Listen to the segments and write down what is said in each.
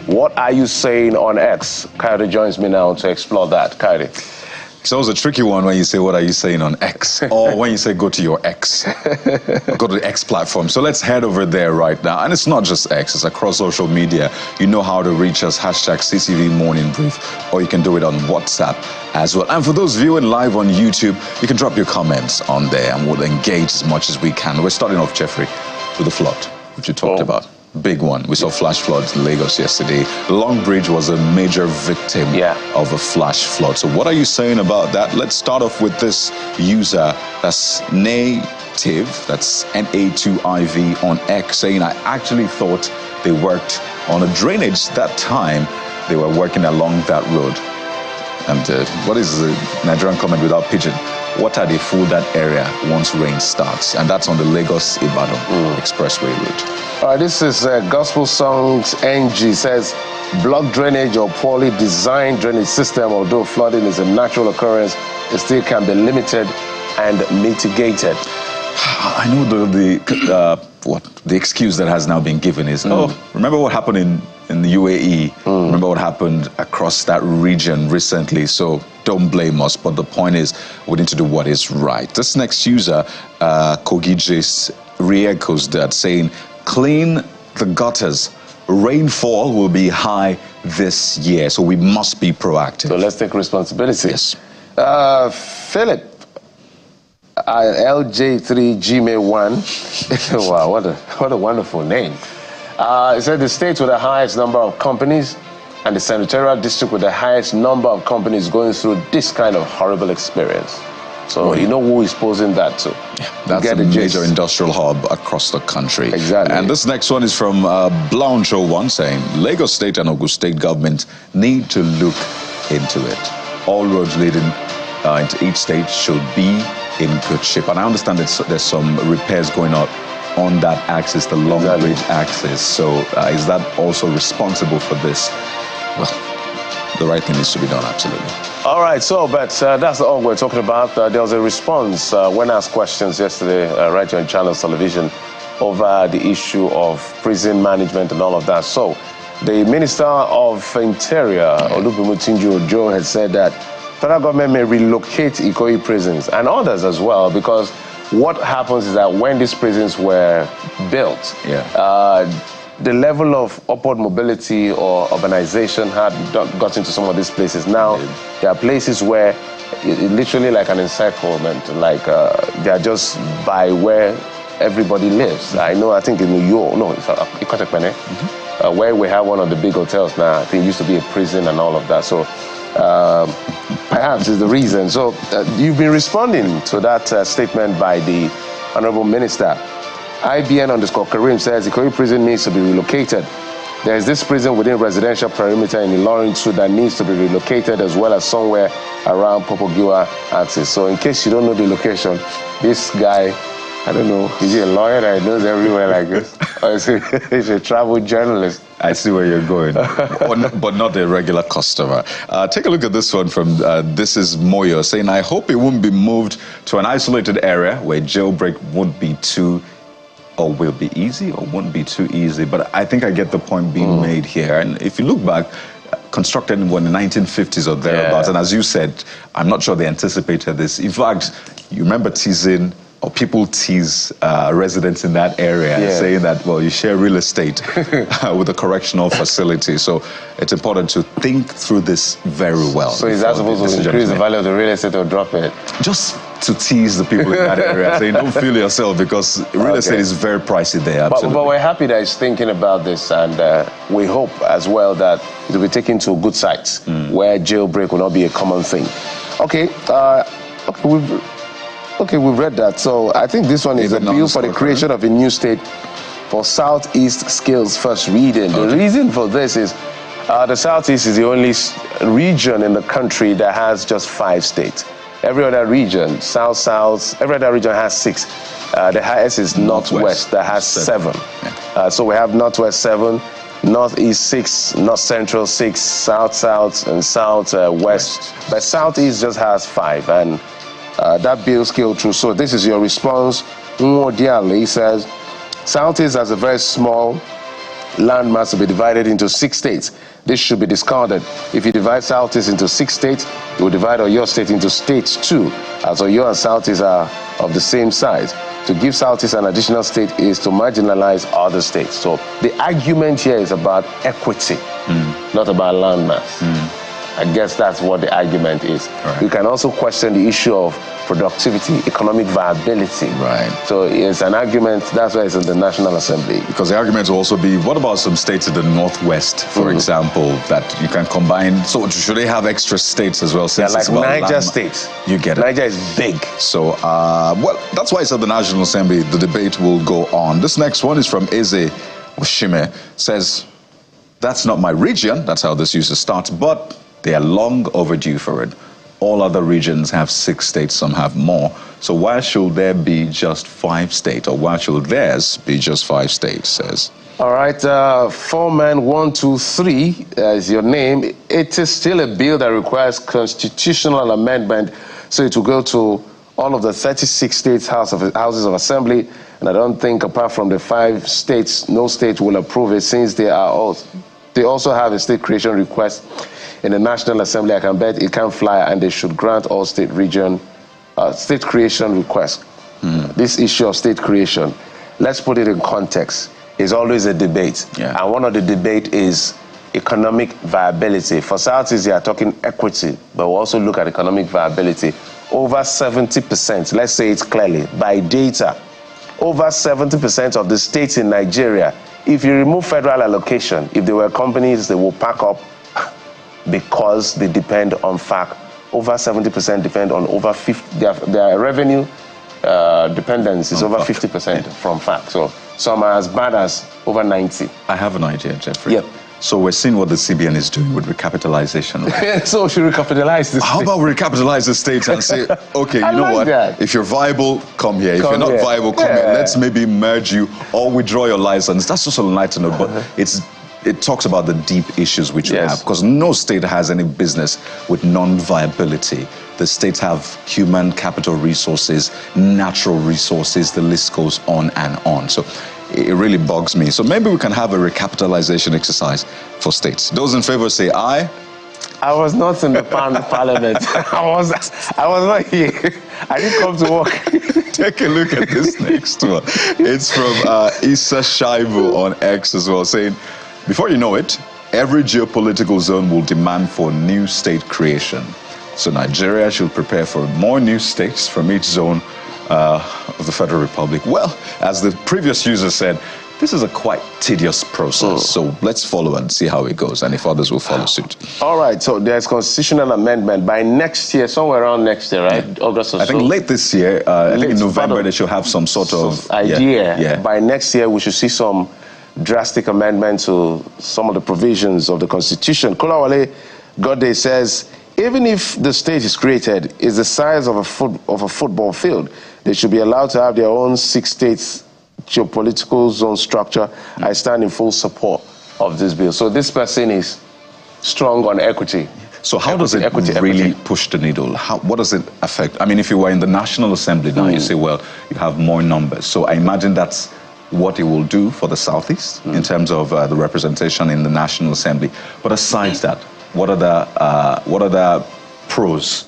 What are you saying on X? Coyote joins me now to explore that. Coyote. It's always a tricky one when you say, what are you saying on X? Or when you say, go to your X. Go to the X platform. So let's head over there right now. And it's not just X, it's across social media. You know how to reach us, hashtag CCV Morning Brief, or you can do it on WhatsApp as well. And for those viewing live on YouTube, you can drop your comments on there and we'll engage as much as we can. We're starting off, Jeffrey, with the flood, which you talked about. Big one. We saw flash floods in Lagos yesterday. Long Bridge was a major victim of a flash flood. So what are you saying about that? Let's start off with this user, that's Native, that's N-A-2-I-V on X, saying, I actually thought they worked on a drainage that time they were working along that road. And what is the Nigerian comment without pigeon? Water they fool that area once rain starts, and that's on the Lagos-Ibadan Expressway route. All right, this is Gospel Songs NG, says, block drainage or poorly designed drainage system, although flooding is a natural occurrence, it still can be limited and mitigated. I know the excuse that has now been given is, remember what happened in the UAE? Remember what happened across that region recently? So don't blame us. But the point is, we need to do what is right. This next user, Kogijis, re-echoes that, saying, clean the gutters. Rainfall will be high this year, so we must be proactive. So let's take responsibility. Yes. Philip. LJ3 Gmail1. Wow, what a wonderful name. It said the state with the highest number of companies and the senatorial district with the highest number of companies going through this kind of horrible experience. So you know who is posing that to. That's a major industrial hub across the country. Exactly. And this next one is from Blancho1 saying, Lagos State and Ogun State government need to look into it. All roads leading into each state should be in good shape. And I understand there's some repairs going on that axis, the Long Bridge axis. So is that also responsible for this? Well, the right thing needs to be done, absolutely. All right, so, but that's all we're talking about. There was a response when asked questions yesterday, right here on Channels Television, over the issue of prison management and all of that. So, the Minister of Interior, Olubumitunji Ojo, had said that federal government may relocate Ikoyi prisons and others as well, because what happens is that when these prisons were built, the level of upward mobility or urbanization had got into some of these places. Now, there are places where literally like an encirclement, like they are just by where everybody lives. I think in New York, where we have one of the big hotels now, I think it used to be a prison and all of that. So perhaps is the reason. So you've been responding to that statement by the Honorable Minister. IBN_Karim says the Ikoyi prison needs to be relocated. There is this prison within residential perimeter in Ilorin too that needs to be relocated, as well as somewhere around Popogiwa axis. So in case you don't know the location, this guy, I don't know, is he a lawyer that knows everywhere like this? Or is he a travel journalist? I see where you're going, but not a regular customer. Take a look at this one from This Is Moyo, saying, I hope it won't be moved to an isolated area where jailbreak won't be too, or will be easy, or won't be too easy. But I think I get the point being made here. And if you look back, constructed in the 1950s or thereabouts, and as you said, I'm not sure they anticipated this. In fact, you remember teasing, or people tease residents in that area, saying that, well, you share real estate with a correctional facility. So it's important to think through this very well. So is that supposed to increase the value of the real estate or drop it? Just to tease the people in that area, saying don't feel yourself, because real estate is very pricey there. Absolutely. But we're happy that he's thinking about this, and we hope as well that it will be taken to good sites where jailbreak will not be a common thing. Okay, we've read that. So I think this one is a bill for the creation of a new state for Southeast Skills First Reading. The reason for this is the Southeast is the only region in the country that has just 5 states. Every other region, South, every other region has 6. The highest is Northwest, that has 7. So we have Northwest 7, Northeast 6, North Central 6, South, and Southwest. But Southeast just has 5, and that bill scaled through. So this is your response. He says, Southeast has a very small landmass to be divided into 6 states. This should be discarded. If you divide Southeast into 6 states, you will divide Oyo State into states too, as Oyo and Southeast are of the same size. To give Southeast an additional state is to marginalize other states. So the argument here is about equity, not about landmass. I guess that's what the argument is. Right. We can also question the issue of productivity, economic viability. Right. So it's an argument, that's why it's in the National Assembly. Because the argument will also be, what about some states in the Northwest, for example, that you can combine? So should they have extra states as well? Yeah, like Niger State. You get it. Niger is big. So, well, that's why it's at the National Assembly. The debate will go on. This next one is from Eze Oshime. Says, that's not my region. That's how this user starts. But they are long overdue for it. All other regions have 6 states, some have more. So why should there be just 5 states, or why should theirs be just 5 states, says? All right, 4man123 is your name. It is still a bill that requires constitutional amendment, so it will go to all of the 36 states houses of assembly, and I don't think apart from the 5 states, no state will approve it, since they also have a state creation request in the National Assembly. I can bet it can fly, and they should grant all state creation requests. This issue of state creation, let's put it in context, is always a debate. Yeah. And one of the debate is economic viability. For Southeast, they are talking equity, but we'll also look at economic viability. Over 70%, let's say it clearly, by data, over 70% of the states in Nigeria, if you remove federal allocation, if they were companies, they will pack up because they depend on FAC. Over 70% depend on over 50, their revenue dependence is over 50% from FAC. So some are as bad as over 90. I have an idea, Jeffrey. Yep. So we're seeing what the CBN is doing with recapitalization. Right? So should we recapitalize this? How about we recapitalize the states and say, okay, you know what? That. If you're viable, come here. If you're not viable, come here. Let's maybe merge you or withdraw your license. That's just a lighter note, but it talks about the deep issues which we have, because no state has any business with non-viability. The states have human capital resources, natural resources, the list goes on and on. So it really bugs me. So maybe we can have a recapitalization exercise for states. Those in favor say aye. I was not in the parliament. I was not here. I didn't come to work. Take a look at this next one. It's from Issa Shaibu on X as well, saying, before you know it, every geopolitical zone will demand for new state creation. So Nigeria should prepare for more new states from each zone of the Federal Republic. Well, as the previous user said, this is a quite tedious process. So let's follow and see how it goes, and if others will follow suit. All right, so there's constitutional amendment by next year, somewhere around next year, right? Yeah. August or so. I think late this year, I think in November, they should have some sort of idea. Yeah. By next year, we should see some drastic amendment to some of the provisions of the Constitution. Kolawale Gode says, even if the state is created is the size of a football field, they should be allowed to have their own 6 states geopolitical zone structure. I stand in full support of this bill. So this person is strong on equity. So how does it really push the needle? What does it affect? I mean, if you were in the National Assembly now, you say, well, you have more numbers. So I imagine that's what it will do for the Southeast in terms of the representation in the National Assembly. But aside that, what are the pros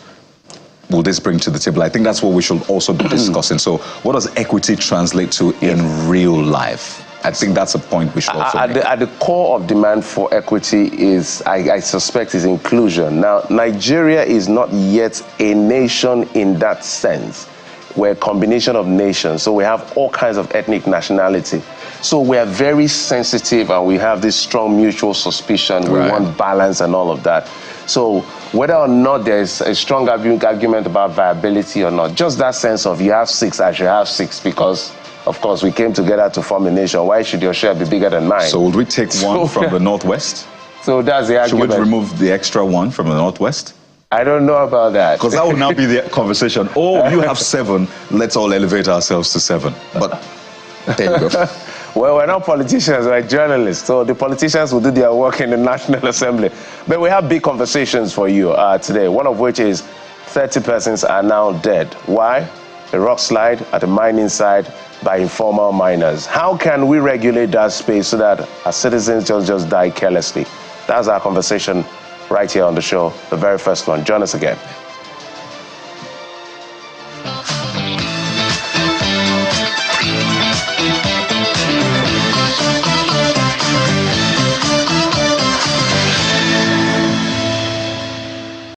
will this bring to the table? I think that's what we should also be discussing. So what does equity translate to in real life? I think that's a point we should also make. At the core of demand for equity is, I suspect, is inclusion. Now, Nigeria is not yet a nation in that sense. We're a combination of nations, so we have all kinds of ethnic nationality. So we are very sensitive, and we have this strong mutual suspicion. We want balance and all of that. So whether or not there's a strong argument about viability or not, just that sense of you have 6, I should have 6, because, of course, we came together to form a nation. Why should your share be bigger than mine? So would we take one from the Northwest? So that's the argument. Should we remove the extra one from the Northwest? I don't know about that. Because that would now be the conversation. Oh, you have 7. Let's all elevate ourselves to 7. But there you go. Well, we're not politicians, we're journalists. So the politicians will do their work in the National Assembly. But we have big conversations for you today, one of which is 30 persons are now dead. Why? A rock slide at a mining site by informal miners. How can we regulate that space so that our citizens just die carelessly? That's our conversation right here on the show, the very first one. Join us again.